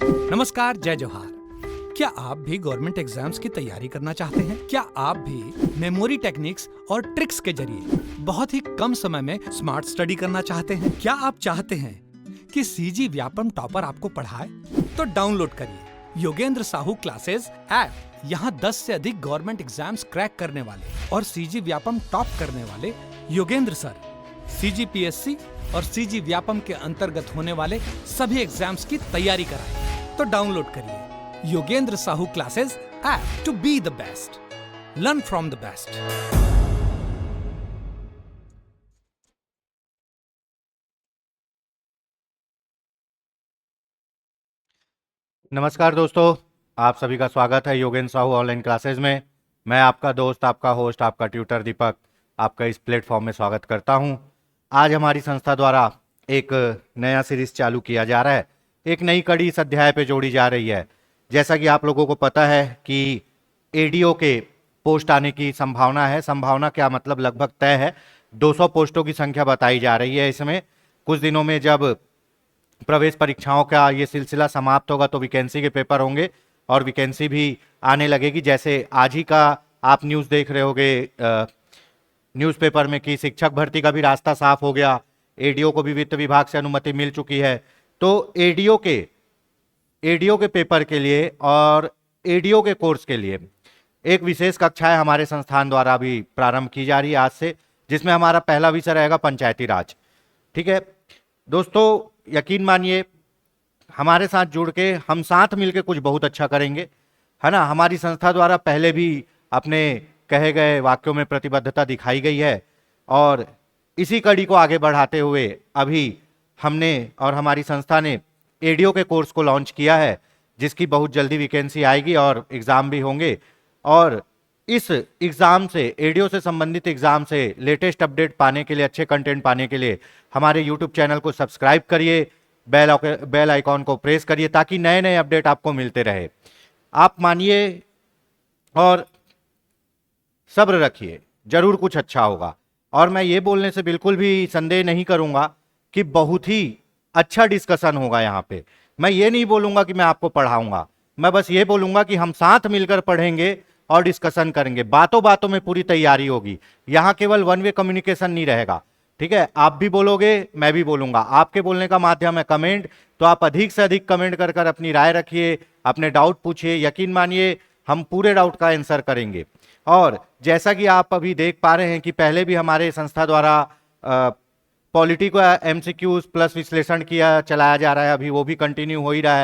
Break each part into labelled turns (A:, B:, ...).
A: नमस्कार, जय जोहार। क्या आप भी गवर्नमेंट एग्जाम्स की तैयारी करना चाहते हैं? क्या आप भी मेमोरी टेक्निक्स और ट्रिक्स के जरिए बहुत ही कम समय में स्मार्ट स्टडी करना चाहते हैं? क्या आप चाहते हैं कि सीजी व्यापम टॉपर आपको पढ़ाए? तो डाउनलोड करिए योगेंद्र साहू क्लासेस ऐप। यहाँ 10 से अधिक गवर्नमेंट एग्जाम्स क्रैक करने वाले और सीजी व्यापम टॉप करने वाले योगेंद्र सर सीजीपीएससी और सीजी व्यापम के अंतर्गत होने वाले सभी एग्जाम्स की तैयारी कराएं। तो डाउनलोड करिए Yogendra Sahu classes app to be the best, learn from the best.
B: नमस्कार दोस्तों, आप सभी का स्वागत है योगेंद्र साहू ऑनलाइन क्लासेस में। मैं आपका दोस्त, आपका होस्ट, आपका ट्यूटर दीपक आपका इस प्लेटफॉर्म में स्वागत करता हूं। आज हमारी संस्था द्वारा एक नया सीरीज चालू किया जा रहा है। एक नई कड़ी इस अध्याय पे जोड़ी जा रही है। जैसा कि आप लोगों को पता है कि एडीओ के पोस्ट आने की संभावना है। संभावना क्या मतलब, लगभग तय है। 200 पोस्टों की संख्या बताई जा रही है। इसमें कुछ दिनों में जब प्रवेश परीक्षाओं का ये सिलसिला समाप्त होगा तो वैकेंसी के पेपर होंगे और वैकेंसी भी आने लगेगी। जैसे आज ही का आप न्यूज़ देख रहे होंगे न्यूज़पेपर में कि शिक्षक भर्ती का भी रास्ता साफ हो गया। एडीओ को भी वित्त विभाग से अनुमति मिल चुकी है। तो एडीओ के पेपर के लिए और एडीओ के कोर्स के लिए एक विशेष कक्षाएं हमारे संस्थान द्वारा भी प्रारंभ की जा रही है आज से, जिसमें हमारा पहला विषय रहेगा पंचायती राज। ठीक है दोस्तों, यकीन मानिए हमारे साथ जुड़ के हम साथ मिलकर कुछ बहुत अच्छा करेंगे, है ना। हमारी संस्था द्वारा पहले भी अपने कहे गए वाक्यों में प्रतिबद्धता दिखाई गई है और इसी कड़ी को आगे बढ़ाते हुए अभी हमने और हमारी संस्था ने एडीओ के कोर्स को लॉन्च किया है, जिसकी बहुत जल्दी वैकेंसी आएगी और एग्ज़ाम भी होंगे। और इस एग्ज़ाम से, एडीओ से संबंधित एग्ज़ाम से लेटेस्ट अपडेट पाने के लिए, अच्छे कंटेंट पाने के लिए हमारे यूट्यूब चैनल को सब्सक्राइब करिए, बेल आइकॉन को प्रेस करिए ताकि नए नए अपडेट आपको मिलते रहे। आप मानिए और सब्र रखिए, जरूर कुछ अच्छा होगा। और मैं ये बोलने से बिल्कुल भी संदेह नहीं करूंगा कि बहुत ही अच्छा डिस्कशन होगा यहाँ पे। मैं ये नहीं बोलूंगा कि मैं आपको पढ़ाऊंगा, मैं बस ये बोलूंगा कि हम साथ मिलकर पढ़ेंगे और डिस्कशन करेंगे। बातों बातों में पूरी तैयारी होगी। यहाँ केवल वन वे कम्युनिकेशन नहीं रहेगा। ठीक है, आप भी बोलोगे, मैं भी बोलूंगा। आपके बोलने का माध्यम है कमेंट, तो आप अधिक से अधिक कमेंट कर कर अपनी राय रखिए, अपने डाउट पूछिए। यकीन मानिए हम पूरे डाउट का आंसर करेंगे। और जैसा कि आप अभी देख पा रहे हैं कि पहले भी हमारे संस्था द्वारा पॉलिटी को एमसीक्यूज प्लस विश्लेषण किया चलाया जा रहा है, अभी वो भी कंटिन्यू हो ही रहा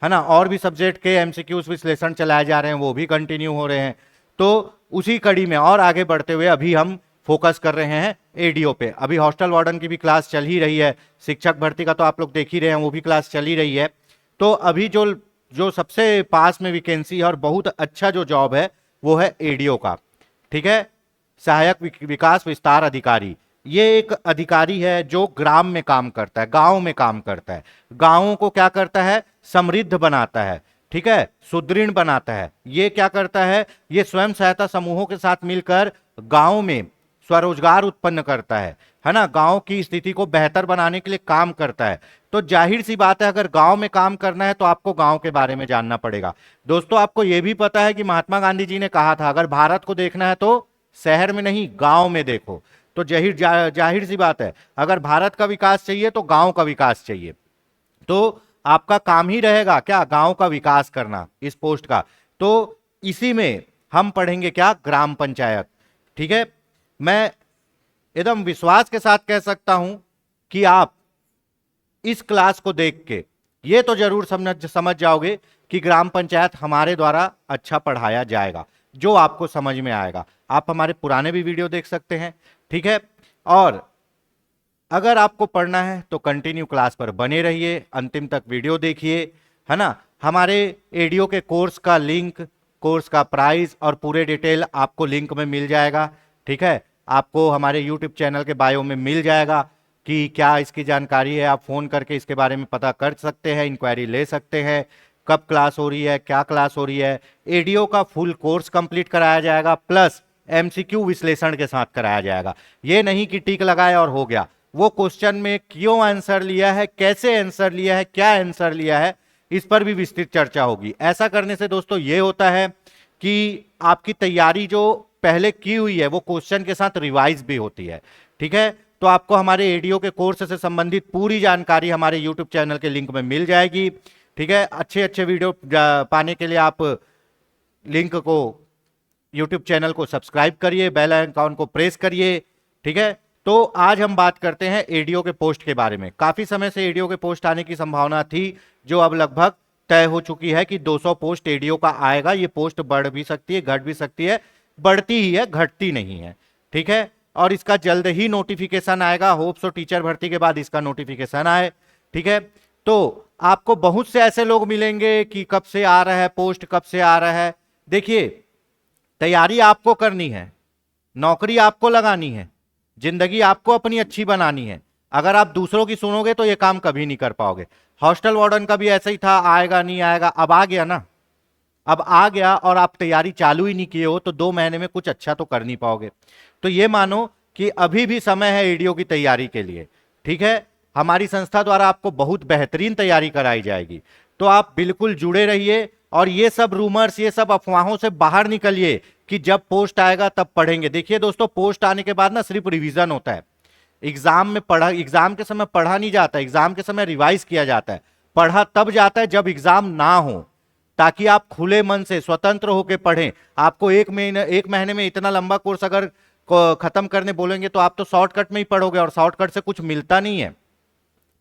B: है ना। और भी सब्जेक्ट के एमसीक्यूज विश्लेषण चलाए जा रहे हैं, वो भी कंटिन्यू हो रहे हैं। तो उसी कड़ी में और आगे बढ़ते हुए अभी हम फोकस कर रहे हैं एडीओ पे। अभी हॉस्टल वार्डन की भी क्लास चल ही रही है, शिक्षक भर्ती का तो आप लोग देख ही रहे हैं, वो भी क्लास चल ही रही है। तो अभी जो सबसे पास में वैकेंसी है और बहुत अच्छा जो जॉब है वो है एडीओ का। ठीक है, सहायक विकास विस्तार अधिकारी। ये एक अधिकारी है जो ग्राम में काम करता है, गांव में काम करता है। गांवों को क्या करता है, समृद्ध बनाता है। ठीक है, सुदृढ़ बनाता है। ये क्या करता है, ये स्वयं सहायता समूहों के साथ मिलकर गांव में स्वरोजगार उत्पन्न करता है ना। गांव की स्थिति को बेहतर बनाने के लिए काम करता है। तो जाहिर सी बात है, अगर गांव में काम करना है तो आपको गांव के बारे में जानना पड़ेगा। दोस्तों, आपको यह भी पता है कि महात्मा गांधी जी ने कहा था, अगर भारत को देखना है तो शहर में नहीं गांव में देखो। तो जाहिर सी बात है, अगर भारत का विकास चाहिए तो गांव का विकास चाहिए। तो आपका काम ही रहेगा क्या, गांव का विकास करना इस पोस्ट का। तो इसी में हम पढ़ेंगे क्या, ग्राम पंचायत। ठीक है, मैं एकदम विश्वास के साथ कह सकता हूं कि आप इस क्लास को देख के ये तो जरूर समझ जाओगे कि ग्राम पंचायत हमारे द्वारा अच्छा पढ़ाया जाएगा, जो आपको समझ में आएगा। आप हमारे पुराने भी वीडियो देख सकते हैं। ठीक है, और अगर आपको पढ़ना है तो कंटिन्यू क्लास पर बने रहिए, अंतिम तक वीडियो देखिए, है ना। हमारे एडीओ के कोर्स का लिंक, कोर्स का प्राइस और पूरे डिटेल आपको लिंक में मिल जाएगा। ठीक है, आपको हमारे यूट्यूब चैनल के बायो में मिल जाएगा कि क्या इसकी जानकारी है। आप फोन करके इसके बारे में पता कर सकते हैं, इंक्वायरी ले सकते हैं, कब क्लास हो रही है, क्या क्लास हो रही है। एडीओ का फुल कोर्स कंप्लीट कराया जाएगा, प्लस एमसीक्यू विश्लेषण के साथ कराया जाएगा। ये नहीं कि टिक लगाया और हो गया। वो क्वेश्चन में क्यों आंसर लिया है, कैसे आंसर लिया है, क्या आंसर लिया है, इस पर भी विस्तृत चर्चा होगी। ऐसा करने से दोस्तों ये होता है कि आपकी तैयारी जो पहले की हुई है वो क्वेश्चन के साथ रिवाइज भी होती है। ठीक है, तो आपको हमारे एडीओ के कोर्स से संबंधित पूरी जानकारी हमारे यूट्यूब चैनल के लिंक में मिल जाएगी। ठीक है, अच्छे अच्छे वीडियो पाने के लिए आप लिंक को यूट्यूब चैनल को सब्सक्राइब करिए, बेल आइकन को प्रेस करिए। ठीक है, तो आज हम बात करते हैं एडीओ के पोस्ट के बारे में। काफी समय से एडीओ के पोस्ट आने की संभावना थी, जो अब लगभग तय हो चुकी है कि 200 पोस्ट एडीओ का आएगा। ये पोस्ट बढ़ भी सकती है, घट भी सकती है, बढ़ती ही है, घटती नहीं है। ठीक है, और इसका जल्द ही नोटिफिकेशन आएगा। होप्स सो टीचर भर्ती के बाद इसका नोटिफिकेशन आए। ठीक है, तो आपको बहुत से ऐसे लोग मिलेंगे कि कब से आ रहा है पोस्ट, कब से आ रहा है। देखिए, तैयारी आपको करनी है, नौकरी आपको लगानी है, जिंदगी आपको अपनी अच्छी बनानी है। अगर आप दूसरों की सुनोगे तो ये काम कभी नहीं कर पाओगे। हॉस्टल वार्डन का भी ऐसा ही था, आएगा नहीं आएगा, अब आ गया ना। अब आ गया और आप तैयारी चालू ही नहीं किए हो तो 2 महीने में कुछ अच्छा तो कर नहीं पाओगे। तो ये मानो कि अभी भी समय है एडीओ की तैयारी के लिए। ठीक है, हमारी संस्था द्वारा आपको बहुत बेहतरीन तैयारी कराई जाएगी, तो आप बिल्कुल जुड़े रहिए। और ये सब रूमर्स, ये सब अफवाहों से बाहर निकलिए कि जब पोस्ट आएगा तब पढ़ेंगे। देखिए दोस्तों, पोस्ट आने के बाद ना सिर्फ रिवीजन होता है। एग्जाम के समय पढ़ा नहीं जाता, एग्जाम के समय रिवाइज किया जाता है। पढ़ा तब जाता है जब एग्जाम ना हो, ताकि आप खुले मन से स्वतंत्र होकर पढ़ें। आपको एक महीने में इतना लंबा कोर्स अगर खत्म करने बोलेंगे तो आप तो शॉर्टकट में ही पढ़ोगे, और शॉर्टकट से कुछ मिलता नहीं है।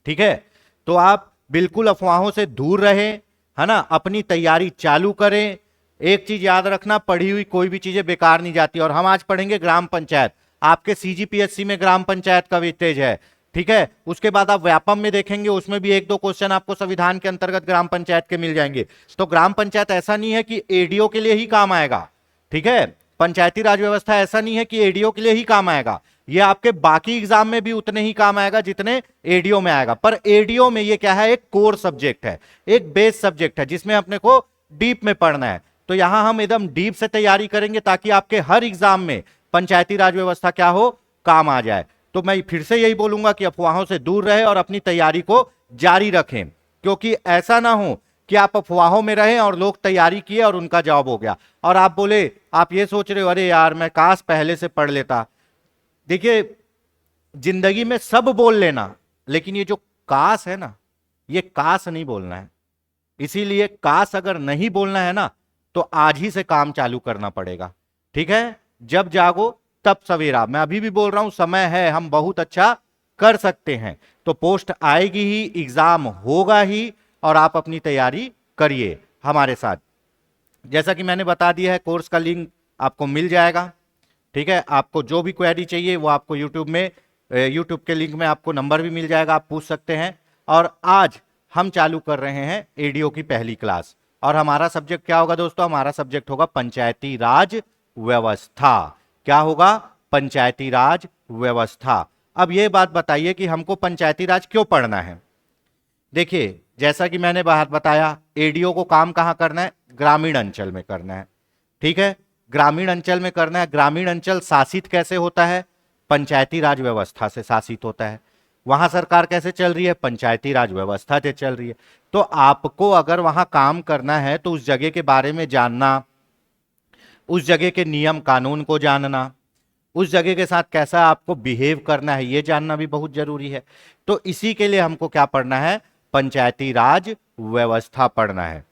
B: ठीक है, तो आप बिल्कुल अफवाहों से दूर रहें, है ना, अपनी तैयारी चालू करें। एक चीज याद रखना, पढ़ी हुई कोई भी चीजें बेकार नहीं जाती। और हम आज पढ़ेंगे ग्राम पंचायत। आपके सीजीपीएससी में ग्राम पंचायत का वेटेज है। ठीक है, उसके बाद आप व्यापम में देखेंगे, उसमें भी 1-2 क्वेश्चन आपको संविधान के अंतर्गत ग्राम पंचायत के मिल जाएंगे। तो ग्राम पंचायत ऐसा नहीं है कि एडीओ के लिए ही काम आएगा। ठीक है, पंचायती राज व्यवस्था ऐसा नहीं है कि एडीओ के लिए ही काम आएगा। ये आपके बाकी एग्जाम में भी उतने ही काम आएगा जितने एडीओ में आएगा। पर एडीओ में ये क्या है, एक कोर सब्जेक्ट है, एक बेस सब्जेक्ट है, जिसमें अपने को डीप में पढ़ना है। तो यहां हम एकदम डीप से तैयारी करेंगे ताकि आपके हर एग्जाम में पंचायती राज व्यवस्था क्या हो, काम आ जाए। तो मैं फिर से यही बोलूंगा कि अफवाहों से दूर रहे और अपनी तैयारी को जारी रखें, क्योंकि ऐसा ना हो कि आप अफवाहों में रहें और लोग तैयारी किए और उनका जवाब हो गया, और आप बोले, आप ये सोच रहे हो, अरे यार मैं काश पहले से पढ़ लेता। देखिए, जिंदगी में सब बोल लेना, लेकिन ये जो काश है ना, ये काश नहीं बोलना है। इसीलिए काश अगर नहीं बोलना है ना, तो आज ही से काम चालू करना पड़ेगा। ठीक है, जब जागो तब सवेरा। मैं अभी भी बोल रहा हूं, समय है, हम बहुत अच्छा कर सकते हैं। तो पोस्ट आएगी ही, एग्जाम होगा ही, और आप अपनी तैयारी करिए हमारे साथ। जैसा कि मैंने बता दिया है, कोर्स का लिंक आपको मिल जाएगा। ठीक है, आपको जो भी क्वेरी चाहिए वो आपको यूट्यूब के लिंक में आपको नंबर भी मिल जाएगा, आप पूछ सकते हैं। और आज हम चालू कर रहे हैं एडीओ की पहली क्लास, और हमारा सब्जेक्ट क्या होगा दोस्तों, हमारा सब्जेक्ट होगा पंचायती राज व्यवस्था। क्या होगा, पंचायती राज व्यवस्था। अब यह बात बताइए कि हमको पंचायती राज क्यों पढ़ना है। देखिए, जैसा कि मैंने बात बताया, एडीओ को काम कहां करना है, ग्रामीण अंचल में करना है। ठीक है, ग्रामीण अंचल में करना है। ग्रामीण अंचल शासित कैसे होता है, पंचायती राज व्यवस्था से शासित होता है। वहां सरकार कैसे चल रही है, पंचायती राज व्यवस्था से चल रही है। तो आपको अगर वहां काम करना है तो उस जगह के बारे में जानना, उस जगह के नियम कानून को जानना, उस जगह के साथ कैसा आपको बिहेव करना है, ये जानना भी बहुत जरूरी है। तो इसी के लिए हमको क्या पढ़ना है, पंचायती राज व्यवस्था पढ़ना है।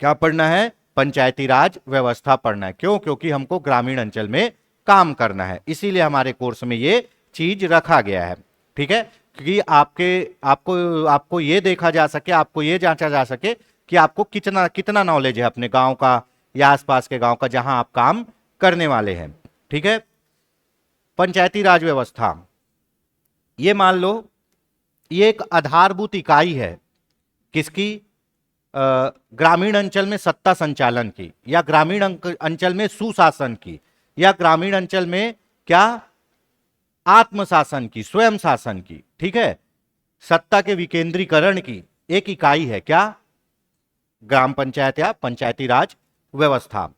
B: क्या पढ़ना है, पंचायती राज व्यवस्था पढ़ना है। क्यों, क्योंकि हमको ग्रामीण अंचल में काम करना है, इसीलिए हमारे कोर्स में ये चीज रखा गया है। ठीक है, क्योंकि आपको ये देखा जा सके, आपको ये जांचा जा सके कि आपको कितना नॉलेज है अपने गांव का या आसपास के गांव का जहां आप काम करने वाले हैं। ठीक है, पंचायती राज व्यवस्था, ये मान लो ये एक आधारभूत इकाई है किसकी, ग्रामीण अंचल में सत्ता संचालन की, या ग्रामीण अंचल में सुशासन की, या ग्रामीण अंचल में क्या, आत्मशासन की, स्वयं शासन की। ठीक है, सत्ता के विकेंद्रीकरण की एक इकाई है क्या, ग्राम पंचायत या पंचायती राज व्यवस्था।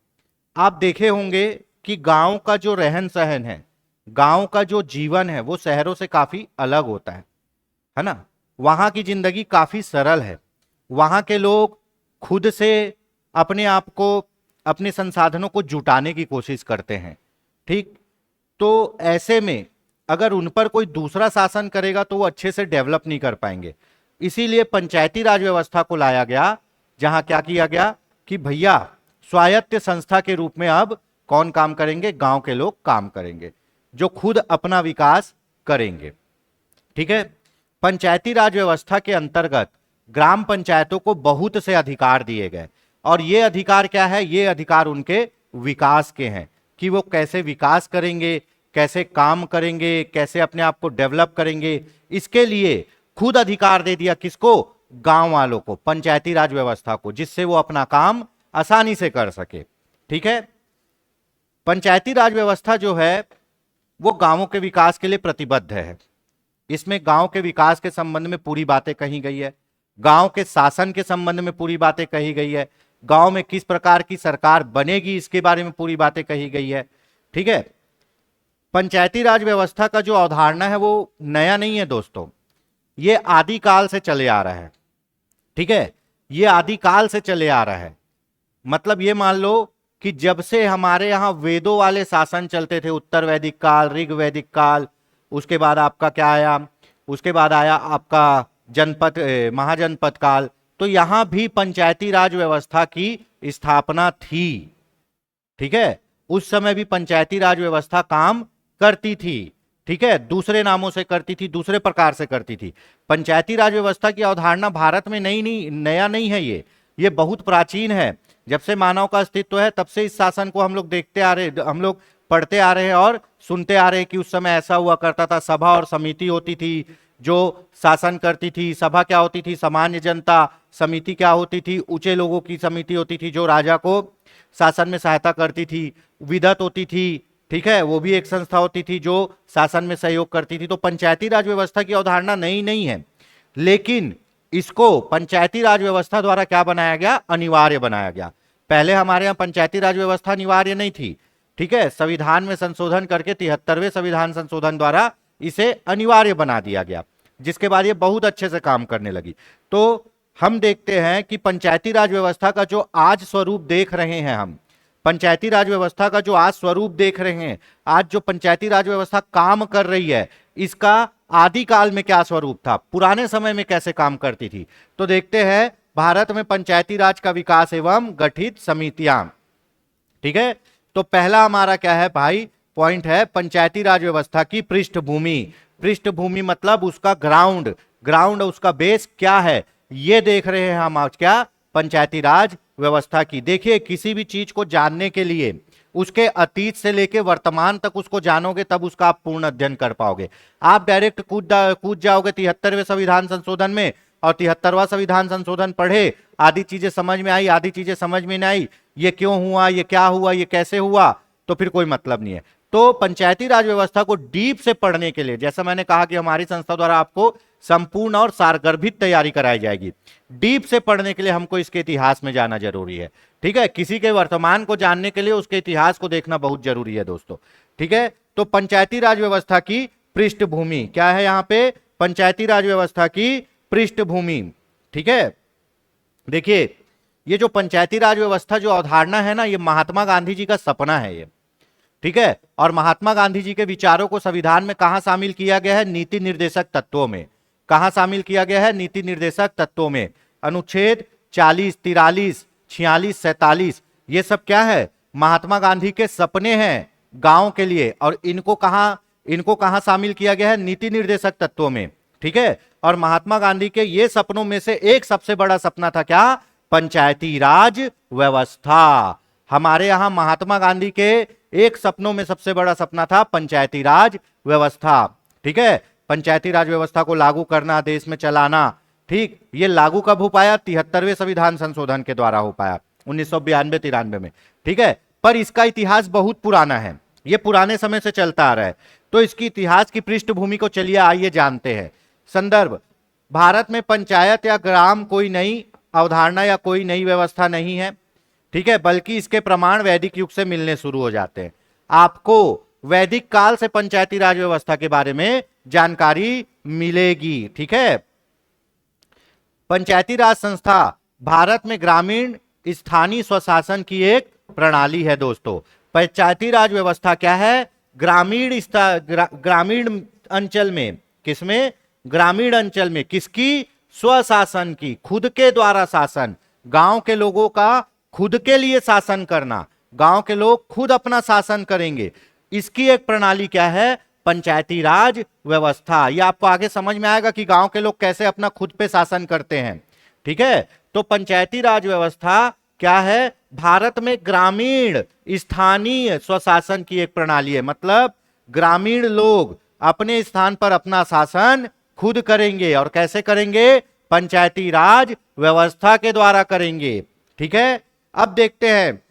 B: आप देखे होंगे कि गांव का जो रहन सहन है, गांव का जो जीवन है, वो शहरों से काफी अलग होता है ना। वहां की जिंदगी काफी सरल है, वहां के लोग खुद से अपने आप को, अपने संसाधनों को जुटाने की कोशिश करते हैं। ठीक, तो ऐसे में अगर उन पर कोई दूसरा शासन करेगा तो वो अच्छे से डेवलप नहीं कर पाएंगे। इसीलिए पंचायती राज व्यवस्था को लाया गया, जहां क्या किया गया कि भैया स्वायत्त संस्था के रूप में अब कौन काम करेंगे? गांव के लोग काम करेंगे, जो खुद अपना विकास करेंगे। ठीक है, पंचायती राज व्यवस्था के अंतर्गत ग्राम पंचायतों को बहुत से अधिकार दिए गए, और ये अधिकार क्या है? ये अधिकार उनके विकास के हैं कि वो कैसे विकास करेंगे, कैसे काम करेंगे, कैसे अपने आप को डेवलप करेंगे। इसके लिए खुद अधिकार दे दिया किसको? गांव वालों को, पंचायती राज व्यवस्था को, जिससे वो अपना काम आसानी से कर सके। ठीक है, पंचायती राज व्यवस्था जो है वो गांवों के विकास के लिए प्रतिबद्ध है। इसमें गांव के विकास के संबंध में पूरी बातें कही गई है, गांव के शासन के संबंध में पूरी बातें कही गई है, गांव में किस प्रकार की सरकार बनेगी इसके बारे में पूरी बातें कही गई है। ठीक है, पंचायती राज व्यवस्था का जो अवधारणा है वो नया नहीं है दोस्तों, ये आदिकाल से चले आ रहा है। ठीक है, ये आदिकाल से चले आ रहा है। मतलब ये मान लो कि जब से हमारे यहां वेदों वाले शासन चलते थे, उत्तर वैदिक काल, ऋग वैदिक काल, उसके बाद आपका क्या आया, उसके बाद आया आपका जनपद महाजनपद काल, तो यहां भी पंचायती राज व्यवस्था की स्थापना थी। ठीक है, उस समय भी पंचायती राज व्यवस्था काम करती थी। ठीक है, दूसरे नामों से करती थी, दूसरे प्रकार से करती थी। पंचायती राज व्यवस्था की अवधारणा भारत में नया नहीं है, ये बहुत प्राचीन है। जब से मानव का अस्तित्व है तब से इस शासन को हम लोग देखते आ रहे, हम लोग पढ़ते आ रहे हैं और सुनते आ रहे हैं कि उस समय ऐसा हुआ करता था। सभा और समिति होती थी जो शासन करती थी। सभा क्या होती थी? सामान्य जनता। समिति क्या होती थी? ऊंचे लोगों की समिति होती थी जो राजा को शासन में सहायता करती थी। विधत होती थी, ठीक है, वो भी एक संस्था होती थी जो शासन में सहयोग करती थी। तो पंचायती राज व्यवस्था की अवधारणा नई नहीं है, लेकिन इसको पंचायती राज व्यवस्था द्वारा क्या बनाया गया? अनिवार्य बनाया गया। पहले हमारे यहाँ पंचायती राज व्यवस्था अनिवार्य नहीं थी। ठीक है, संविधान में संशोधन करके 73वें संविधान संशोधन द्वारा इसे अनिवार्य बना दिया गया, जिसके बाद ये बहुत अच्छे से काम करने लगी। तो हम देखते हैं कि पंचायती राज व्यवस्था का जो आज स्वरूप देख रहे हैं हम, पंचायती राज व्यवस्था का जो आज स्वरूप देख रहे हैं, आज जो पंचायती राज व्यवस्था काम कर रही है, इसका आदिकाल में क्या स्वरूप था, पुराने समय में कैसे काम करती थी। तो देखते हैं भारत में पंचायती राज का विकास एवं गठित समितियां। ठीक है, तो पहला हमारा क्या है भाई? पॉइंट है पंचायती राज व्यवस्था की पृष्ठभूमि। पृष्ठभूमि मतलब उसका ग्राउंड उसका बेस क्या है, ये देख रहे हैं हम आज क्या? पंचायती राज व्यवस्था की। देखिए, किसी भी चीज को जानने के लिए उसके अतीत से लेके वर्तमान तक उसको जानोगे, तब उसका आप पूर्ण अध्ययन कर पाओगे। आप डायरेक्ट कूद जाओगे 73वें संविधान संशोधन में, और 73वां संविधान संशोधन पढ़े, आधी चीजें समझ में आई, आधी चीजें समझ में नहीं आई, ये क्यों हुआ, ये क्या हुआ, ये कैसे हुआ, तो फिर कोई मतलब नहीं है। तो पंचायती राज व्यवस्था को डीप से पढ़ने के लिए, जैसा मैंने कहा कि हमारी संस्था द्वारा आपको संपूर्ण और सारगर्भित तैयारी कराई जाएगी, डीप से पढ़ने के लिए हमको इसके इतिहास में जाना जरूरी है। ठीक है, किसी के वर्तमान को जानने के लिए उसके इतिहास को देखना बहुत जरूरी है दोस्तों। ठीक है, तो पंचायती राज व्यवस्था की पृष्ठभूमि क्या है? यहां पे पंचायती राज व्यवस्था की पृष्ठभूमि। ठीक है, देखिए, ये जो पंचायती राज व्यवस्था जो अवधारणा है ना, ये महात्मा गांधी जी का सपना है ये। ठीक है, और महात्मा गांधी जी के विचारों को संविधान में कहां शामिल किया गया है? नीति निर्देशक तत्वों में। कहां शामिल किया गया है? नीति निर्देशक तत्वों में। अनुच्छेद 40, 43, 46, 47, ये सब क्या है? महात्मा गांधी के सपने हैं गांव के लिए, और इनको कहां शामिल किया गया है? नीति निर्देशक तत्वों में। ठीक है, और महात्मा गांधी के ये सपनों में से एक सबसे बड़ा सपना था क्या? पंचायती राज व्यवस्था। हमारे यहां महात्मा गांधी के एक सपनों में सबसे बड़ा सपना था पंचायती राज व्यवस्था। ठीक है, पंचायती राज व्यवस्था को लागू करना, देश में चलाना। ठीक, ये लागू कब हो पाया? 73वें संविधान संशोधन के द्वारा हो पाया, 1992-93 में। ठीक है, पर इसका इतिहास बहुत पुराना है, ये पुराने समय से चलता आ रहा है। तो इसकी इतिहास की पृष्ठभूमि को चलिए आइए जानते हैं। संदर्भ, भारत में पंचायत या ग्राम कोई नई अवधारणा या कोई नई व्यवस्था नहीं है। ठीक है, बल्कि इसके प्रमाण वैदिक युग से मिलने शुरू हो जाते हैं। आपको वैदिक काल से पंचायती राज व्यवस्था के बारे में जानकारी मिलेगी। ठीक है, पंचायती राज संस्था भारत में ग्रामीण स्थानीय स्वशासन की एक प्रणाली है दोस्तों। पंचायती राज व्यवस्था क्या है? ग्रामीण अंचल में, किसमें? ग्रामीण अंचल में किसकी? स्वशासन की, खुद के द्वारा शासन, गांव के लोगों का खुद के लिए शासन करना, गांव के लोग खुद अपना शासन करेंगे, इसकी एक प्रणाली क्या है? पंचायती राज व्यवस्था। ये आपको आगे समझ में आएगा कि गांव के लोग कैसे अपना खुद पे शासन करते हैं। ठीक है, तो पंचायती राज व्यवस्था क्या है? भारत में ग्रामीण स्थानीय स्वशासन की एक प्रणाली है। मतलब ग्रामीण लोग अपने स्थान पर अपना शासन खुद करेंगे, और कैसे करेंगे? पंचायती राज व्यवस्था के द्वारा करेंगे। ठीक है, अब देखते हैं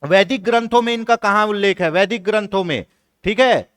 B: वैदिक ग्रंथों में इनका कहां उल्लेख है। वैदिक ग्रंथों में, ठीक है,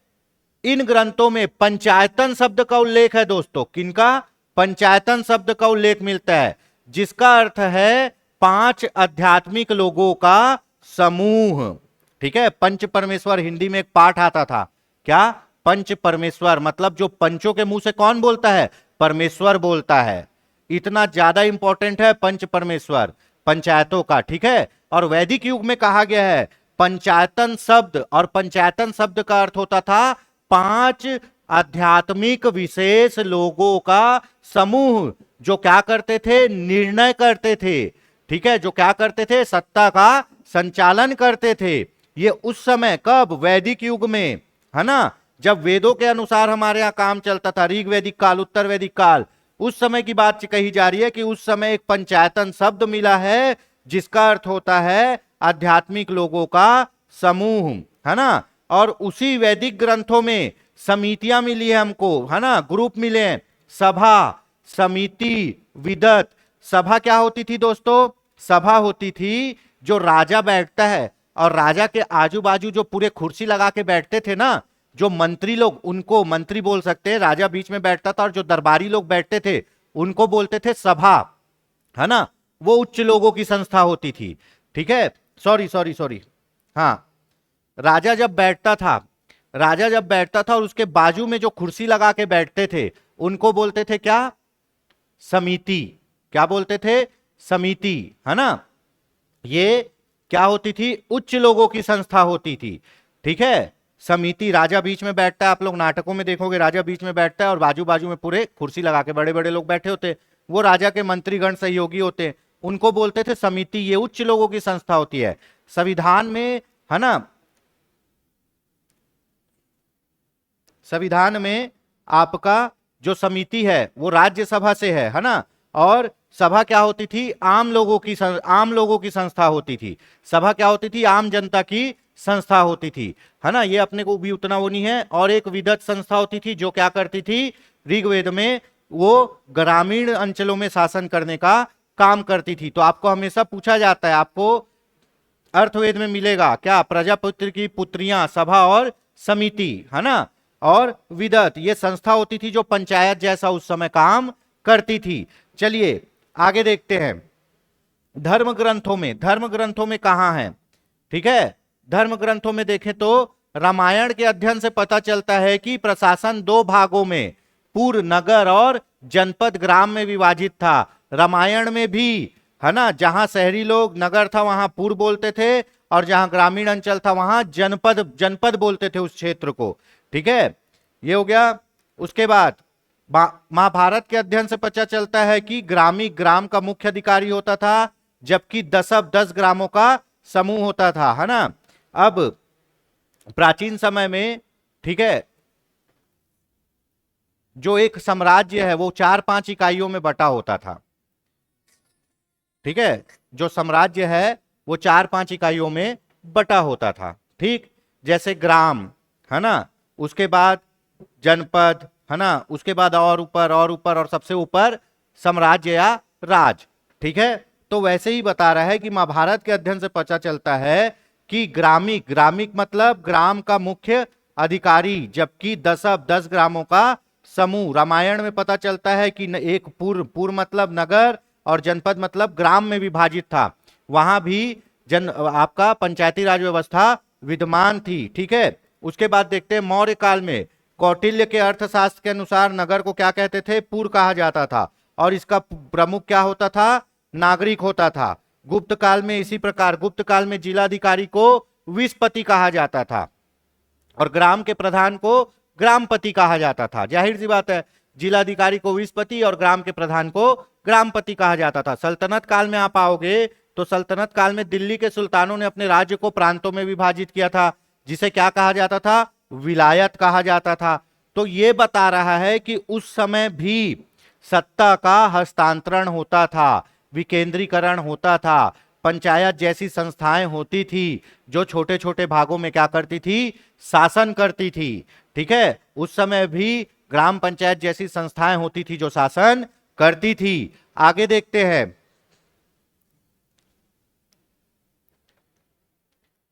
B: इन ग्रंथों में पंचायतन शब्द का उल्लेख है दोस्तों। किनका? पंचायतन शब्द का उल्लेख मिलता है, जिसका अर्थ है 5 आध्यात्मिक लोगों का समूह। ठीक है, पंच परमेश्वर हिंदी में एक पाठ आता था। क्या? पंच परमेश्वर, मतलब जो पंचों के मुंह से कौन बोलता है? परमेश्वर बोलता है। इतना ज्यादा इंपॉर्टेंट है पंच परमेश्वर पंचायतों का। ठीक है, और वैदिक युग में कहा गया है पंचायतन शब्द, और पंचायतन शब्द का अर्थ होता था 5 आध्यात्मिक विशेष लोगों का समूह, जो क्या करते थे? निर्णय करते थे। ठीक है, जो क्या करते थे? सत्ता का संचालन करते थे। ये उस समय, कब? वैदिक युग में, है ना, जब वेदों के अनुसार हमारे यहां काम चलता था, ऋग वैदिक काल, उत्तर वैदिक काल, उस समय की बात कही जा रही है कि उस समय एक पंचायतन शब्द मिला है, जिसका अर्थ होता है आध्यात्मिक लोगों का समूह, है ना। और उसी वैदिक ग्रंथों में समितियां मिली है हमको, है ना, ग्रुप मिले हैं, सभा, समिति, विदत। सभा क्या होती थी दोस्तों? सभा होती थी जो राजा बैठता है, और राजा के आजू बाजू जो पूरे कुर्सी लगा के बैठते थे ना, जो मंत्री लोग, उनको मंत्री बोल सकते हैं, राजा बीच में बैठता था, और जो दरबारी लोग बैठते थे उनको बोलते थे सभा, है ना। वो उच्च लोगों की संस्था होती थी। ठीक है, सॉरी, हाँ, राजा जब बैठता था और उसके बाजू में जो कुर्सी लगा के बैठते थे उनको बोलते थे क्या? समिति। क्या बोलते थे? समिति, है ना। ये क्या होती थी? उच्च लोगों की संस्था होती थी। ठीक है, समिति, राजा बीच में बैठता है, आप लोग नाटकों में देखोगे राजा बीच में बैठता है और बाजू बाजू में पूरे कुर्सी लगा के बड़े बड़े लोग बैठे होते, वो राजा के मंत्रीगण सहयोगी होते, उनको बोलते थे समिति। ये उच्च लोगों की संस्था होती है। संविधान में, है ना, संविधान में आपका जो समिति है वो राज्यसभा से है ना। और सभा क्या होती थी? आम लोगों की संस्था होती थी। सभा क्या होती थी? आम जनता की संस्था होती थी, है ना। ये अपने को भी उतना वो नहीं है। और एक विदत संस्था होती थी जो क्या करती थी? ऋग्वेद में वो ग्रामीण अंचलों में शासन करने का काम करती थी। तो आपको हमेशा पूछा जाता है, आपको अर्थवेद में मिलेगा क्या? प्रजापुत्र की पुत्रियां, सभा और समिति, है ना। और विदत ये संस्था होती थी जो पंचायत जैसा उस समय काम करती थी। चलिए आगे देखते हैं। धर्म ग्रंथों में कहां है? ठीक है, धर्म ग्रंथों में देखें तो रामायण के अध्ययन से पता चलता है कि प्रशासन 2 भागों में, पुर, नगर और जनपद, ग्राम में विभाजित था। रामायण में भी, है ना, जहां शहरी लोग, नगर था वहां पुर बोलते थे, और जहां ग्रामीण अंचल था वहां जनपद बोलते थे उस क्षेत्र को। ठीक है, ये हो गया। उसके बाद महाभारत के अध्ययन से पता चलता है कि ग्राम का मुख्य अधिकारी होता था, जबकि 10 ग्रामों का समूह होता था, है ना। अब प्राचीन समय में, ठीक है, जो एक साम्राज्य है वो 4-5 इकाइयों में बटा होता था। ठीक है, जो साम्राज्य है वो 4-5 इकाइयों में बटा होता था। ठीक, जैसे ग्राम, है ना, उसके बाद जनपद, है ना, उसके बाद और ऊपर और सबसे ऊपर साम्राज्य या राज। ठीक है, तो वैसे ही बता रहा है कि महाभारत के अध्ययन से पता चलता है कि ग्रामिक मतलब ग्राम का मुख्य अधिकारी, जबकि 10 ग्रामों का समूह। रामायण में पता चलता है कि एक पुर मतलब नगर और जनपद मतलब ग्राम में विभाजित था। वहां भी आपका पंचायती राज व्यवस्था विद्यमान थी। ठीक है, उसके बाद देखते हैं मौर्य काल में कौटिल्य के अर्थशास्त्र के अनुसार नगर को क्या कहते थे? पुर कहा जाता था। और इसका प्रमुख क्या होता था? नागरिक होता था। गुप्त काल में इसी प्रकार गुप्त काल में जिलाधिकारी को विस्पति कहा जाता था और ग्राम के प्रधान को ग्रामपति कहा जाता था। जाहिर सी बात है, जिलाधिकारी को विस्पति और ग्राम के प्रधान को ग्रामपति कहा जाता था। सल्तनत काल में आप आओगे तो सल्तनत काल में दिल्ली के सुल्तानों ने अपने राज्य को प्रांतों में विभाजित किया था, जिसे क्या कहा जाता था? विलायत कहा जाता था। तो ये बता रहा है कि उस समय भी सत्ता का हस्तांतरण होता था, विकेंद्रीकरण होता था, पंचायत जैसी संस्थाएं होती थी जो छोटे छोटे भागों में क्या करती थी? शासन करती थी। ठीक है, उस समय भी ग्राम पंचायत जैसी संस्थाएं होती थी जो शासन करती थी। आगे देखते हैं,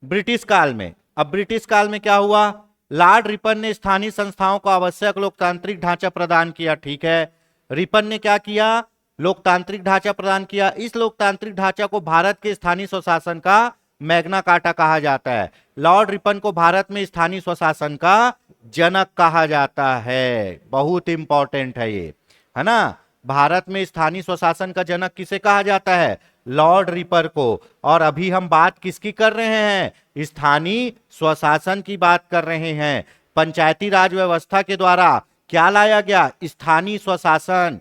B: ब्रिटिश काल में। अब ब्रिटिश काल में क्या हुआ? लॉर्ड रिपन ने स्थानीय संस्थाओं को आवश्यक लोकतांत्रिक ढांचा प्रदान किया। ठीक है, रिपन ने क्या किया? लोकतांत्रिक ढांचा प्रदान किया। इस लोकतांत्रिक ढांचा को भारत के स्थानीय स्वशासन का मैग्ना कार्टा कहा जाता है। लॉर्ड रिपन को भारत में स्थानीय स्वशासन का जनक कहा जाता है। बहुत इंपॉर्टेंट है ये, है ना। भारत में स्थानीय स्वशासन का जनक किसे कहा जाता है? लॉर्ड रिपर को। और अभी हम बात किसकी कर रहे हैं? स्थानीय स्वशासन की बात कर रहे हैं। पंचायती राज व्यवस्था के द्वारा क्या लाया गया? स्थानीय स्वशासन।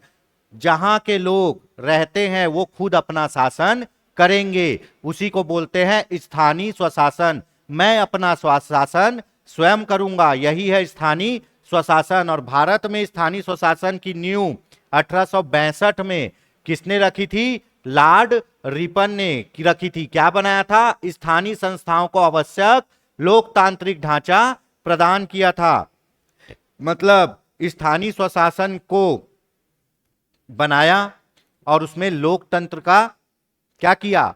B: जहां के लोग रहते हैं वो खुद अपना शासन करेंगे, उसी को बोलते हैं स्थानीय स्वशासन। मैं अपना स्वशासन स्वयं करूंगा, यही है स्थानीय स्वशासन। और भारत में स्थानीय स्वशासन की नींव 1862 में किसने रखी थी? लॉर्ड रिपन ने रखी थी। क्या बनाया था? स्थानीय संस्थाओं को आवश्यक लोकतांत्रिक ढांचा प्रदान किया था। मतलब स्थानीय स्वशासन को बनाया और उसमें लोकतंत्र का क्या किया?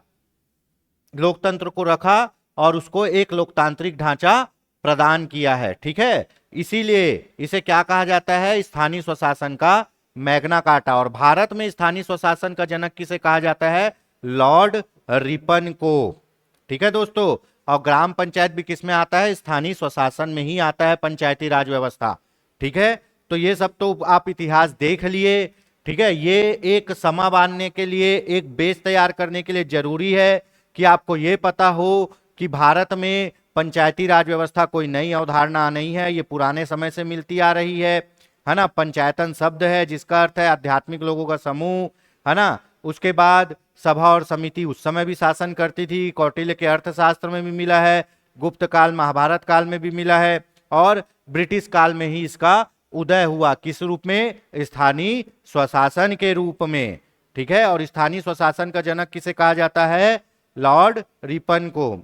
B: लोकतंत्र को रखा और उसको एक लोकतांत्रिक ढांचा प्रदान किया है। ठीक है, इसीलिए इसे क्या कहा जाता है? स्थानीय स्वशासन का मैग्ना कार्टा। और भारत में स्थानीय स्वशासन का जनक किसे कहा जाता है? लॉर्ड रिपन को। ठीक है दोस्तों, और ग्राम पंचायत भी किस में आता है? स्थानीय स्वशासन में ही आता है, पंचायती राज व्यवस्था। ठीक है, तो ये सब तो आप इतिहास देख लिए। ठीक है, ये एक समा बांधने के लिए, एक बेस तैयार करने के लिए जरूरी है कि आपको ये पता हो कि भारत में पंचायती राज व्यवस्था कोई नई अवधारणा नहीं है, ये पुराने समय से मिलती आ रही है ना। पंचायतन शब्द है जिसका अर्थ है आध्यात्मिक लोगों का समूह, है ना। उसके बाद सभा और समिति उस समय भी शासन करती थी। कौटिल्य के अर्थशास्त्र में भी मिला है, गुप्त काल महाभारत काल में भी मिला है, और ब्रिटिश काल में ही इसका उदय हुआ। किस रूप में? स्थानीय स्वशासन के रूप में। ठीक है, और स्थानीय स्वशासन का जनक किसे कहा जाता है? लॉर्ड रिपन को।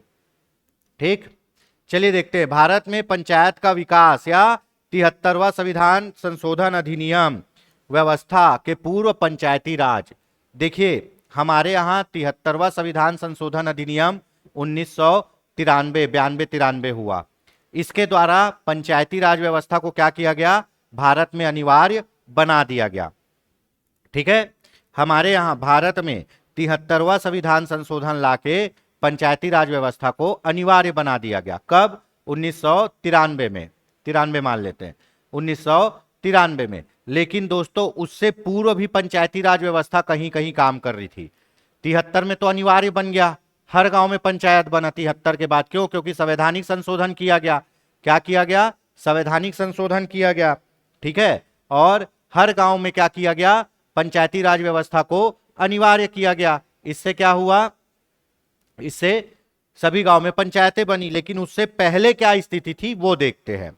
B: ठीक, चलिए देखते हैं भारत में पंचायत का विकास या 73वां संविधान संशोधन अधिनियम व्यवस्था के पूर्व पंचायती राज। देखिए हमारे यहाँ 73वां संविधान संशोधन अधिनियम 1993 हुआ। इसके द्वारा पंचायती राज व्यवस्था को क्या किया गया? भारत में अनिवार्य बना दिया गया। ठीक है, हमारे यहाँ भारत में 73वां संविधान संशोधन लाके पंचायती राज व्यवस्था को अनिवार्य बना दिया गया। कब? 1993 में, 93 मान लेते हैं, 1993 में। लेकिन दोस्तों उससे पूर्व भी पंचायती राज व्यवस्था कहीं कहीं काम कर रही थी। 73 में तो अनिवार्य बन गया, हर गांव में पंचायत बना 73 के बाद। क्यों? क्योंकि संवैधानिक संशोधन किया गया। क्या किया गया? संवैधानिक संशोधन किया गया। ठीक है, और हर गांव में क्या किया गया? पंचायती राज व्यवस्था को अनिवार्य किया गया। इससे क्या हुआ? इससे सभी गांव में पंचायतें बनी। लेकिन उससे पहले क्या स्थिति थी वो देखते हैं।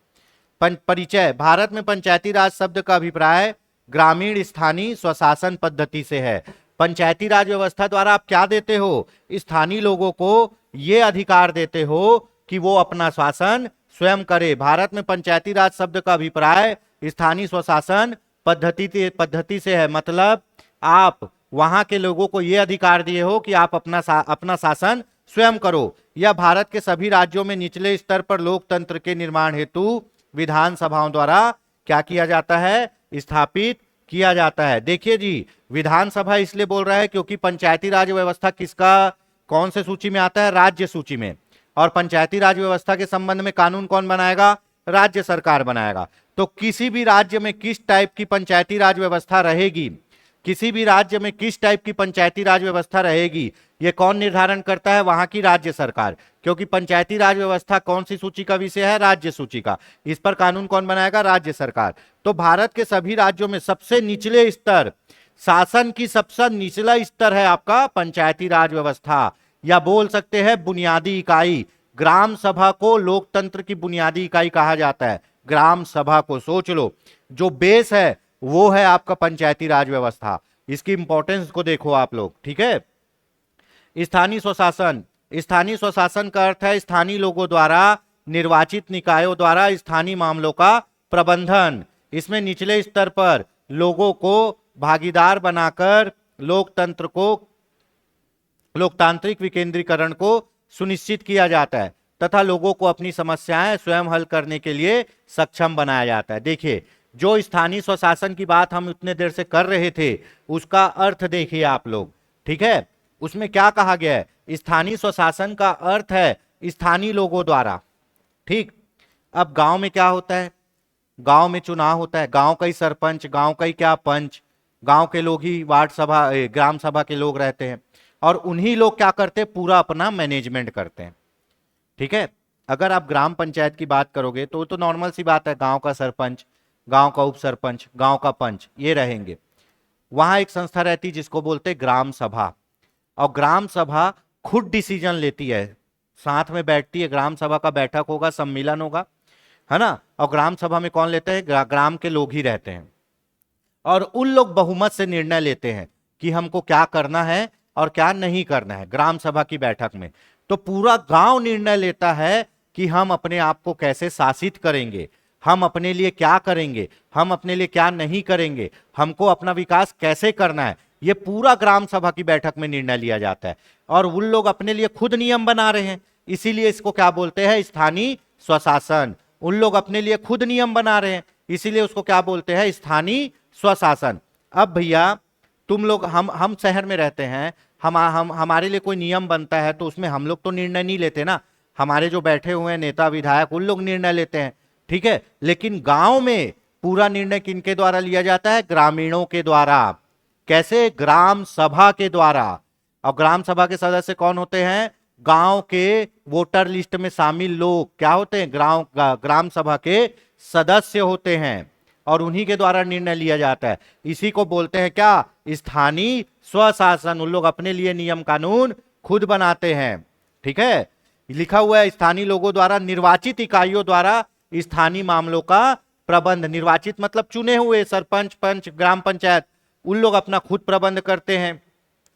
B: परिचय। भारत में पंचायती राज शब्द का अभिप्राय ग्रामीण स्थानीय स्वशासन पद्धति से है। पंचायती राज व्यवस्था द्वारा आप क्या देते हो? स्थानीय लोगों को ये अधिकार देते हो कि वो अपना शासन स्वयं करे। भारत में पंचायती राज शब्द का अभिप्राय स्थानीय स्वशासन पद्धति से है। मतलब आप वहां के लोगों को यह अधिकार दिए हो कि आप अपना शासन स्वयं करो। यह भारत के सभी राज्यों में निचले स्तर पर लोकतंत्र के निर्माण हेतु विधानसभाओं द्वारा क्या किया जाता है? स्थापित किया जाता है। देखिए जी, विधानसभा इसलिए बोल रहा है क्योंकि पंचायती राज व्यवस्था किसका, कौन से सूची में आता है? राज्य सूची में। और पंचायती राज व्यवस्था के संबंध में कानून कौन बनाएगा? राज्य सरकार बनाएगा। तो किसी भी राज्य में किस टाइप की पंचायती राज व्यवस्था रहेगी, किसी भी राज्य में किस टाइप की पंचायती राज व्यवस्था रहेगी, ये कौन निर्धारण करता है? वहां की राज्य सरकार। क्योंकि पंचायती राज व्यवस्था कौन सी सूची का विषय है? राज्य सूची का। इस पर कानून कौन बनाएगा? राज्य सरकार। तो भारत के सभी राज्यों में सबसे निचले स्तर, शासन की सबसे निचला स्तर है आपका पंचायती राज व्यवस्था, या बोल सकते हैं बुनियादी इकाई। ग्राम सभा को लोकतंत्र की बुनियादी इकाई कहा जाता है। ग्राम सभा को सोच लो, जो बेस है वो है आपका पंचायती राज व्यवस्था। इसकी इंपॉर्टेंस को देखो आप लोग, ठीक है। स्थानीय स्वशासन, स्थानीय स्वशासन का अर्थ है स्थानीय लोगों द्वारा, निर्वाचित निकायों द्वारा स्थानीय मामलों का प्रबंधन। इसमें निचले स्तर पर लोगों को भागीदार बनाकर लोकतंत्र को, लोकतांत्रिक विकेंद्रीकरण को सुनिश्चित किया जाता है तथा लोगों को अपनी समस्याएं स्वयं हल करने के लिए सक्षम बनाया जाता है। देखिए, जो स्थानीय स्वशासन की बात हम उतने देर से कर रहे थे, उसका अर्थ देखिए आप लोग, ठीक है। उसमें क्या कहा गया है? स्थानीय स्वशासन का अर्थ है स्थानीय लोगों द्वारा, ठीक। अब गांव में क्या होता है? गांव में चुनाव होता है, गांव का ही सरपंच, गांव का ही क्या पंच, गांव के लोग ही वार्ड सभा, ग्राम सभा के लोग रहते हैं, और उन्हीं लोग क्या करते हैं? पूरा अपना मैनेजमेंट करते हैं, ठीक है। अगर आप ग्राम पंचायत की बात करोगे तो नॉर्मल सी बात है, गांव का सरपंच, गांव का उप सरपंच, गांव का पंच, ये रहेंगे। वहां एक संस्था रहती है जिसको बोलते हैं ग्राम सभा, और ग्राम सभा खुद डिसीजन लेती है, साथ में बैठती है। ग्राम सभा का बैठक होगा, सम्मेलन होगा, है ना। और ग्राम सभा में कौन लेते हैं? ग्राम के लोग ही रहते हैं, और उन लोग बहुमत से निर्णय लेते हैं कि हमको क्या करना है और क्या नहीं करना है। ग्राम सभा की बैठक में तो पूरा गांव निर्णय लेता है कि हम अपने आप को कैसे शासित करेंगे, हम अपने लिए क्या करेंगे, हम अपने लिए क्या नहीं करेंगे, हमको अपना विकास कैसे करना है। ये पूरा ग्राम सभा की बैठक में निर्णय लिया जाता है, और उन लोग अपने लिए खुद नियम बना रहे हैं, इसीलिए इसको क्या बोलते हैं? स्थानीय स्वशासन। उन लोग अपने लिए खुद नियम बना रहे हैं, इसीलिए उसको क्या बोलते हैं? स्थानीय स्वशासन। अब भैया तुम लोग, हम शहर में रहते हैं, हम हमारे लिए कोई नियम बनता है तो उसमें हम लोग तो निर्णय नहीं लेते ना, हमारे जो बैठे हुए हैं नेता विधायक, उन लोग निर्णय लेते हैं, ठीक है। लेकिन गांव में पूरा निर्णय किनके द्वारा लिया जाता है? ग्रामीणों के द्वारा। कैसे? ग्राम सभा के द्वारा। और ग्राम सभा के सदस्य कौन होते हैं? गांव के वोटर लिस्ट में शामिल लोग क्या होते हैं? ग्राम सभा के सदस्य होते हैं, और उन्हीं के द्वारा निर्णय लिया जाता है। इसी को बोलते हैं क्या? स्थानीय स्वशासन। उन लोग अपने लिए नियम कानून खुद बनाते हैं, ठीक है। लिखा हुआ है स्थानीय लोगों द्वारा, निर्वाचित इकाइयों द्वारा स्थानीय मामलों का प्रबंध। निर्वाचित मतलब चुने हुए, सरपंच, पंच, ग्राम पंचायत, उन लोग अपना खुद प्रबंध करते हैं।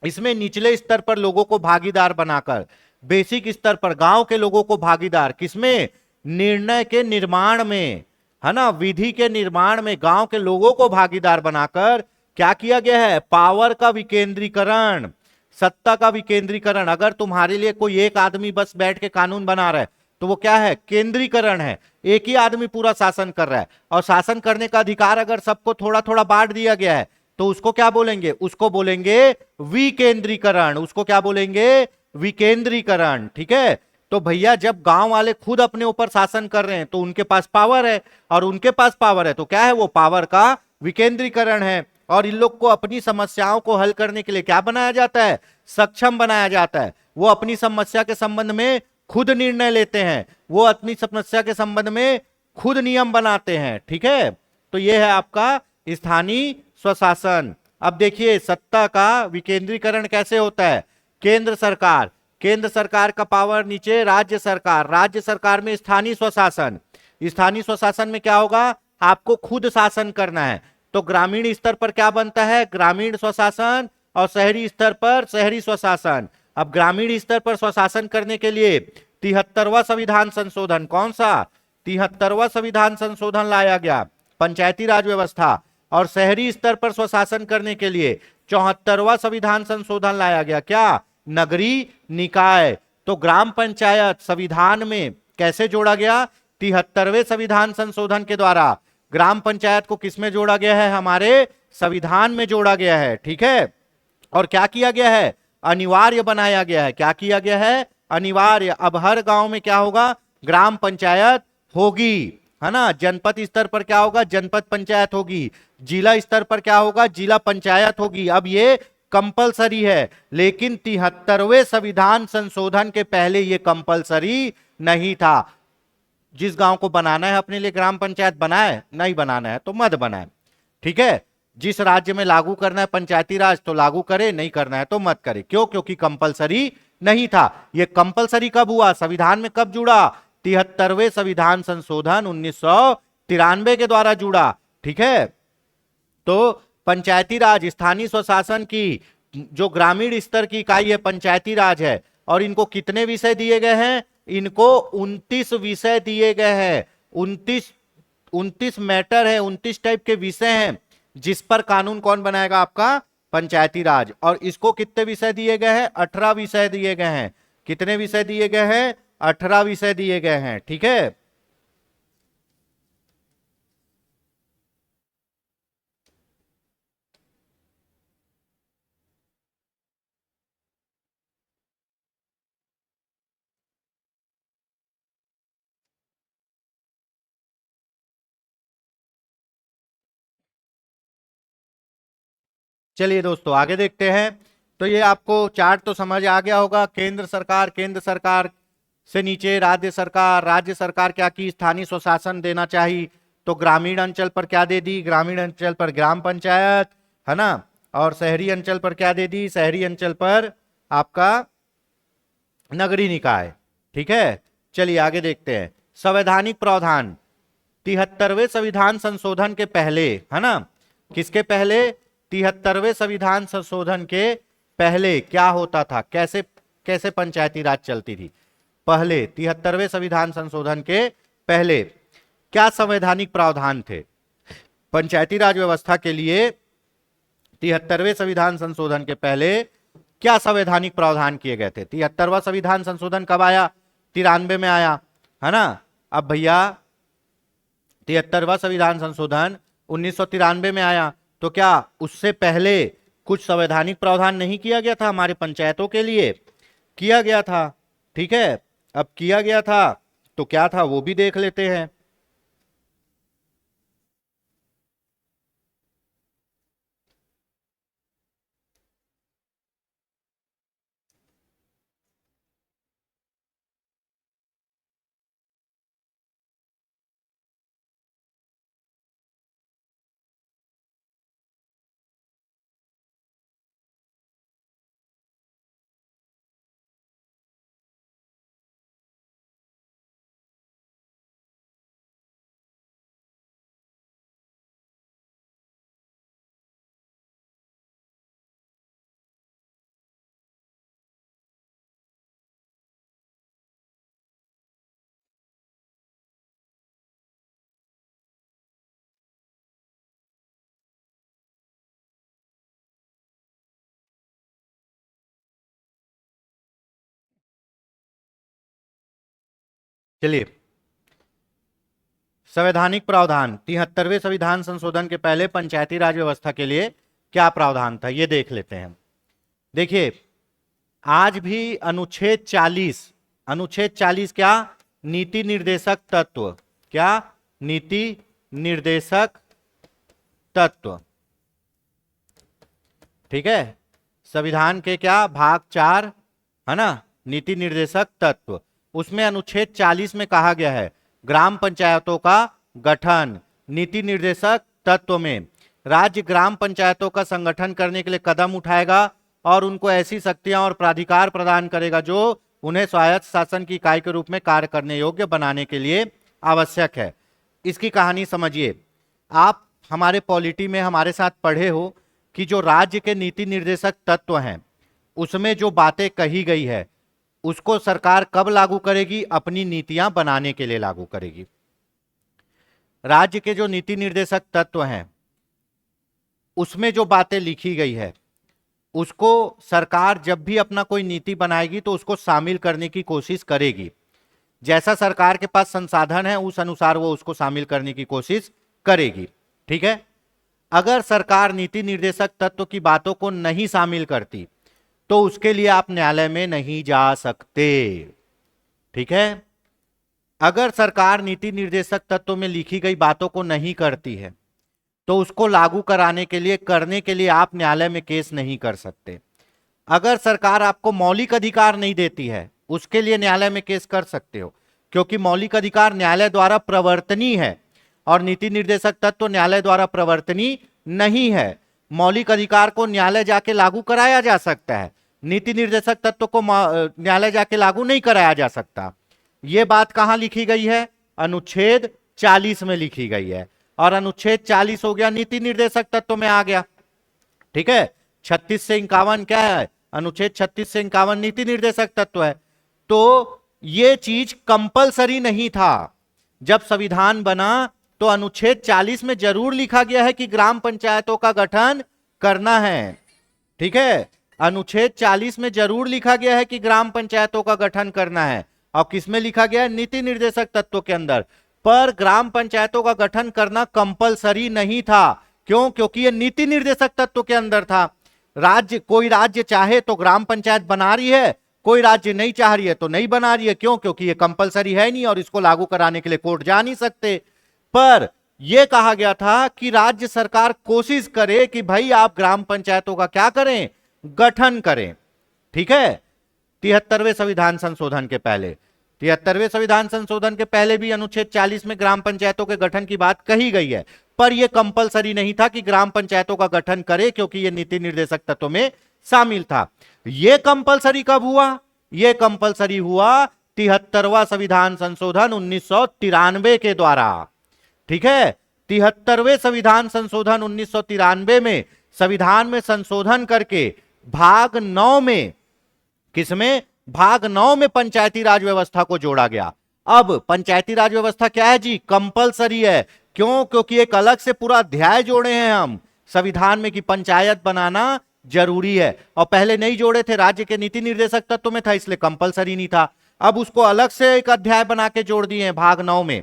B: इसमें निचले स्तर पर लोगों को भागीदार बनाकर, बेसिक स्तर पर गांव के लोगों को भागीदार किसमें? निर्णय के निर्माण में, है ना, विधि के निर्माण में गांव के लोगों को भागीदार बनाकर क्या किया गया है? पावर का विकेंद्रीकरण, सत्ता का विकेंद्रीकरण। अगर तुम्हारे लिए कोई एक आदमी बस बैठ के कानून बना रहा है तो वो क्या है? केंद्रीकरण है। एक ही आदमी पूरा शासन कर रहा है, और शासन करने का अधिकार अगर सबको थोड़ा थोड़ा बांट दिया गया है तो उसको क्या बोलेंगे? उसको बोलेंगे विकेंद्रीकरण। उसको क्या बोलेंगे? विकेंद्रीकरण, ठीक है। तो भैया जब गांव वाले खुद अपने ऊपर शासन कर रहे हैं तो उनके पास पावर है, और उनके पास पावर है तो क्या है? वो पावर का विकेंद्रीकरण है। और इन लोग को अपनी समस्याओं को हल करने के लिए क्या बनाया जाता है? सक्षम बनाया जाता है। वो अपनी समस्या के संबंध में खुद निर्णय लेते हैं, वो अपनी समस्या के संबंध में खुद नियम बनाते हैं, ठीक है। तो ये है आपका स्थानीय स्वशासन। अब देखिए सत्ता का विकेंद्रीकरण कैसे होता है? केंद्र सरकार, केंद्र सरकार का पावर नीचे राज्य सरकार, राज्य सरकार में स्थानीय स्वशासन। स्थानीय स्वशासन में क्या होगा? आपको खुद शासन करना है। तो ग्रामीण स्तर पर क्या बनता है? ग्रामीण स्वशासन, और शहरी स्तर पर शहरी स्वशासन। अब ग्रामीण स्तर पर स्वशासन करने के लिए 73वां संविधान संशोधन, कौन सा? 73वां संविधान संशोधन लाया गया, पंचायती राज व्यवस्था। और शहरी स्तर पर स्वशासन करने के लिए 74वां संविधान संशोधन लाया गया, क्या? नगरीय निकाय। तो ग्राम पंचायत संविधान में कैसे जोड़ा गया? 73वें संविधान संशोधन के द्वारा ग्राम पंचायत को किसमें जोड़ा गया है? हमारे संविधान में जोड़ा गया है, ठीक है। और क्या किया गया है? अनिवार्य बनाया गया है। क्या किया गया है? अनिवार्य। अब हर गांव में क्या होगा? ग्राम पंचायत होगी। है ना। जनपद स्तर पर क्या होगा, जनपद पंचायत होगी। जिला स्तर पर क्या होगा, जिला पंचायत होगी। अब ये कंपलसरी है, लेकिन 73वें संविधान संशोधन के पहले ये कंपलसरी नहीं था। जिस गांव को बनाना है अपने लिए ग्राम पंचायत बनाए, नहीं बनाना है तो मत बनाए, ठीक है। जिस राज्य में लागू करना है पंचायती राज तो लागू करे, नहीं करना है तो मत करे। क्यों, क्योंकि कंपलसरी नहीं था। यह कंपलसरी कब हुआ, संविधान में कब जुड़ा, 73वें संविधान संशोधन 1993 के द्वारा जुड़ा, ठीक है। तो पंचायती राज, स्थानीय स्वशासन की जो ग्रामीण स्तर की इकाई है पंचायती राज है। और इनको कितने विषय दिए गए हैं, इनको 29 विषय दिए गए हैं। 29 मैटर है, 29 टाइप के विषय हैं जिस पर कानून कौन बनाएगा, आपका पंचायती राज। और इसको कितने विषय दिए गए हैं, 18 विषय दिए गए हैं। कितने विषय दिए गए हैं, 18 विषय दिए गए हैं, ठीक है। चलिए दोस्तों आगे देखते हैं। तो ये आपको चार्ट तो समझ आ गया होगा। केंद्र सरकार से नीचे राज्य सरकार क्या की, स्थानीय स्वशासन देना चाहिए। तो ग्रामीण अंचल पर क्या दे दी, ग्रामीण अंचल पर ग्राम पंचायत, है ना। और शहरी अंचल पर क्या दे दी, शहरी अंचल पर आपका नगरीय निकाय, ठीक है। चलिए आगे देखते हैं। संवैधानिक प्रावधान 73वें संविधान संशोधन के पहले, है ना, किसके पहले, 73वें संविधान संशोधन के पहले क्या होता था, कैसे कैसे पंचायती राज चलती थी। पहले 73वें संविधान संशोधन के पहले क्या संवैधानिक प्रावधान थे पंचायती राज व्यवस्था के लिए। 73वें संविधान संशोधन के पहले क्या संवैधानिक प्रावधान किए गए थे। 73वां संविधान संशोधन कब आया, 93 में आया, है ना। अब भैया 73वां संविधान संशोधन 1993 में आया, तो क्या उससे पहले कुछ संवैधानिक प्रावधान नहीं किया गया था हमारे पंचायतों के लिए, किया गया था, ठीक है। अब किया गया था तो क्या था वो भी देख लेते हैं। चलिए संवैधानिक प्रावधान 73वें संविधान संशोधन के पहले पंचायती राज व्यवस्था के लिए क्या प्रावधान था ये देख लेते हैं। देखिए आज भी अनुच्छेद 40 क्या, नीति निर्देशक तत्व, क्या नीति निर्देशक तत्व, ठीक है। संविधान के क्या भाग 4, है ना, नीति निर्देशक तत्व। उसमें अनुच्छेद 40 में कहा गया है ग्राम पंचायतों का गठन। नीति निर्देशक तत्व में राज्य ग्राम पंचायतों का संगठन करने के लिए कदम उठाएगा और उनको ऐसी शक्तियां और प्राधिकार प्रदान करेगा जो उन्हें स्वायत्त शासन की इकाई के रूप में कार्य करने योग्य बनाने के लिए आवश्यक है। इसकी कहानी समझिए। आप हमारे पॉलिटी में हमारे साथ पढ़े हो कि जो राज्य के नीति निर्देशक तत्व हैं उसमें जो बातें कही गई है उसको सरकार कब लागू करेगी, अपनी नीतियां बनाने के लिए लागू करेगी। राज्य के जो नीति निर्देशक तत्व हैं उसमें जो बातें लिखी गई है उसको सरकार जब भी अपना कोई नीति बनाएगी तो उसको शामिल करने की कोशिश करेगी। जैसा सरकार के पास संसाधन है उस अनुसार वो उसको शामिल करने की कोशिश करेगी, ठीक है। अगर सरकार नीति निर्देशक तत्व की बातों को नहीं शामिल करती तो उसके लिए आप न्यायालय में नहीं जा सकते, ठीक है। अगर सरकार नीति निर्देशक तत्वों में लिखी गई बातों को नहीं करती है तो उसको लागू कराने के लिए करने के लिए आप न्यायालय में केस नहीं कर सकते। अगर सरकार आपको मौलिक अधिकार नहीं देती है उसके लिए न्यायालय में केस कर सकते हो, क्योंकि मौलिक अधिकार न्यायालय द्वारा प्रवर्तनीय है और नीति निर्देशक तत्व न्यायालय द्वारा प्रवर्तनीय नहीं है। मौलिक अधिकार को न्यायालय जाके लागू कराया जा सकता है, नीति निर्देशक तत्व को न्यायालय जाके लागू नहीं कराया जा सकता। यह बात कहां लिखी गई है? अनुच्छेद 40 में लिखी गई है, और अनुच्छेद 40 हो गया नीति निर्देशक तत्व में आ गया। ठीक है, 36 से 51 क्या है? अनुच्छेद 36 से 51 नीति निर्देशक तत्व है। तो यह चीज कंपलसरी नहीं था। जब संविधान बना तो अनुच्छेद 40 में जरूर लिखा गया है कि ग्राम पंचायतों का गठन करना है। ठीक है, अनुच्छेद 40 में जरूर लिखा गया है कि ग्राम पंचायतों का गठन करना है, और किसमें लिखा गया है? नीति निर्देशक तत्वों के अंदर। पर ग्राम पंचायतों का गठन करना कंपलसरी नहीं था। क्यों? क्योंकि यह नीति निर्देशक तत्व के अंदर था। कोई राज्य चाहे तो ग्राम पंचायत बना रही है, कोई राज्य नहीं चाह रही है तो नहीं बना रही है। क्यों? क्योंकि यह कंपलसरी है नहीं और इसको लागू कराने के लिए कोर्ट जा नहीं सकते। पर यह कहा गया था कि राज्य सरकार कोशिश करे कि भाई आप ग्राम पंचायतों का क्या करें? गठन करें। ठीक है, 73वें संविधान संशोधन के पहले, 73वें संविधान संशोधन के पहले भी अनुच्छेद 40 में ग्राम पंचायतों के गठन की बात कही गई है, पर यह कंपलसरी नहीं था कि ग्राम पंचायतों का गठन करे, क्योंकि यह नीति निर्देशक तत्वों में शामिल था। यह कंपलसरी कब हुआ? यह कंपलसरी हुआ 73वां संविधान संशोधन 1993 के द्वारा। ठीक है, 73वें संविधान संशोधन 1993 में संविधान में संशोधन करके भाग 9 में, किसमें? भाग 9 में पंचायती राज व्यवस्था को जोड़ा गया। अब पंचायती राज व्यवस्था क्या है जी? कंपलसरी है। क्यों? क्योंकि एक अलग से पूरा अध्याय जोड़े हैं हम संविधान में कि पंचायत बनाना जरूरी है, और पहले नहीं जोड़े थे, राज्य के नीति निर्देशक तत्व में था, इसलिए कंपलसरी नहीं था। अब उसको अलग से एक अध्याय बना के जोड़ दिए हैं भाग 9 में,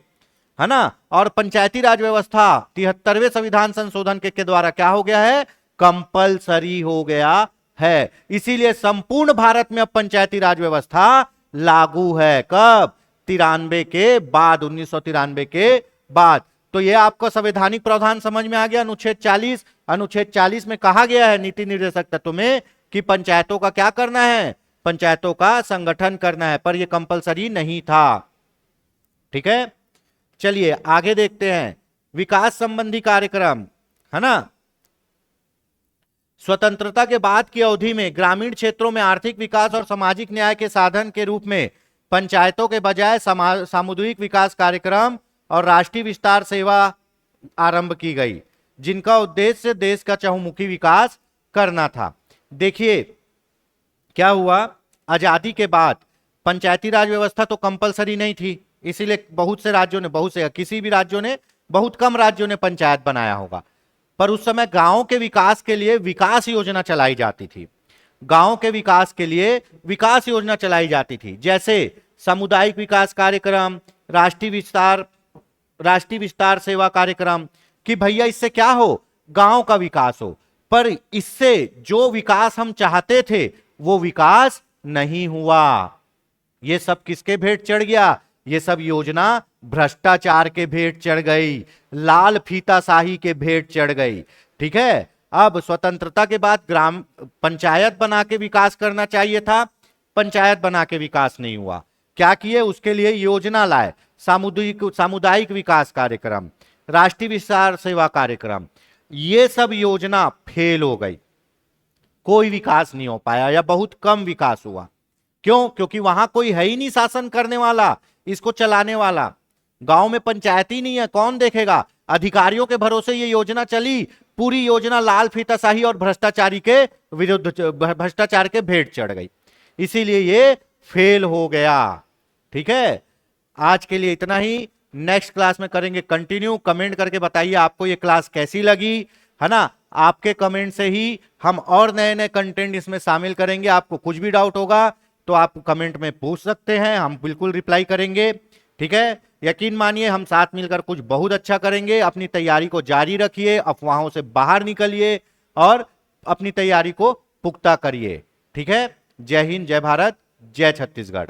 B: है ना। और पंचायती राज व्यवस्था 73वें संविधान संशोधन के द्वारा क्या हो गया है? कंपलसरी हो गया है। इसीलिए संपूर्ण भारत में अब पंचायती राज व्यवस्था लागू है। कब? 93 के बाद, 1993 के बाद। तो यह आपको संवैधानिक प्रावधान समझ में आ गया। अनुच्छेद 40, अनुच्छेद 40 में कहा गया है नीति निर्देशक तत्व में कि पंचायतों का क्या करना है? पंचायतों का संगठन करना है, पर यह कंपलसरी नहीं था। ठीक है, चलिए आगे देखते हैं। विकास संबंधी कार्यक्रम, है ना। स्वतंत्रता के बाद की अवधि में ग्रामीण क्षेत्रों में आर्थिक विकास और सामाजिक न्याय के साधन के रूप में पंचायतों के बजाय सामुदायिक विकास कार्यक्रम और राष्ट्रीय विस्तार सेवा आरंभ की गई, जिनका उद्देश्य देश का चहुमुखी विकास करना था। देखिए क्या हुआ, आजादी के बाद पंचायती राज व्यवस्था तो कंपलसरी नहीं थी, इसीलिए बहुत से राज्यों ने, किसी भी राज्यों ने, बहुत कम राज्यों ने पंचायत बनाया होगा। पर उस समय गांवों के विकास के लिए विकास योजना चलाई जाती थी। गांवों के विकास के लिए विकास योजना चलाई जाती थी, जैसे सामुदायिक विकास कार्यक्रम, राष्ट्रीय विस्तार सेवा कार्यक्रम, कि भैया इससे क्या हो? गांव का विकास हो। पर इससे जो विकास हम चाहते थे वो विकास नहीं हुआ। ये सब किसके भेंट चढ़ गया? ये सब योजना भ्रष्टाचार के भेंट चढ़ गई, लाल फीताशाही के भेंट चढ़ गई। ठीक है, अब स्वतंत्रता के बाद ग्राम पंचायत बना के विकास करना चाहिए था, पंचायत बना के विकास नहीं हुआ। क्या किए? उसके लिए योजना लाए, सामुदायिक विकास कार्यक्रम, राष्ट्रीय विस्तार सेवा कार्यक्रम। ये सब योजना फेल हो गई, कोई विकास नहीं हो पाया या बहुत कम विकास हुआ। क्यों? क्योंकि वहां कोई है ही नहीं शासन करने वाला, इसको चलाने वाला। गांव में पंचायत ही नहीं है, कौन देखेगा? अधिकारियों के भरोसे ये योजना चली, पूरी योजना लाल फीताशाही और भ्रष्टाचारी के विरुद्ध, भ्रष्टाचार के भेंट चढ़ गई, इसीलिए ये फेल हो गया। ठीक है, आज के लिए इतना ही। नेक्स्ट क्लास में करेंगे कंटिन्यू। कमेंट करके बताइए आपको ये क्लास कैसी लगी, है ना। आपके कमेंट से ही हम और नए नए कंटेंट इसमें शामिल करेंगे। आपको कुछ भी डाउट होगा तो आप कमेंट में पूछ सकते हैं, हम बिल्कुल रिप्लाई करेंगे। ठीक है, यकीन मानिए हम साथ मिलकर कुछ बहुत अच्छा करेंगे। अपनी तैयारी को जारी रखिए, अफवाहों से बाहर निकलिए और अपनी तैयारी को पुख्ता करिए। ठीक है, जय हिंद, जय भारत, जय छत्तीसगढ़।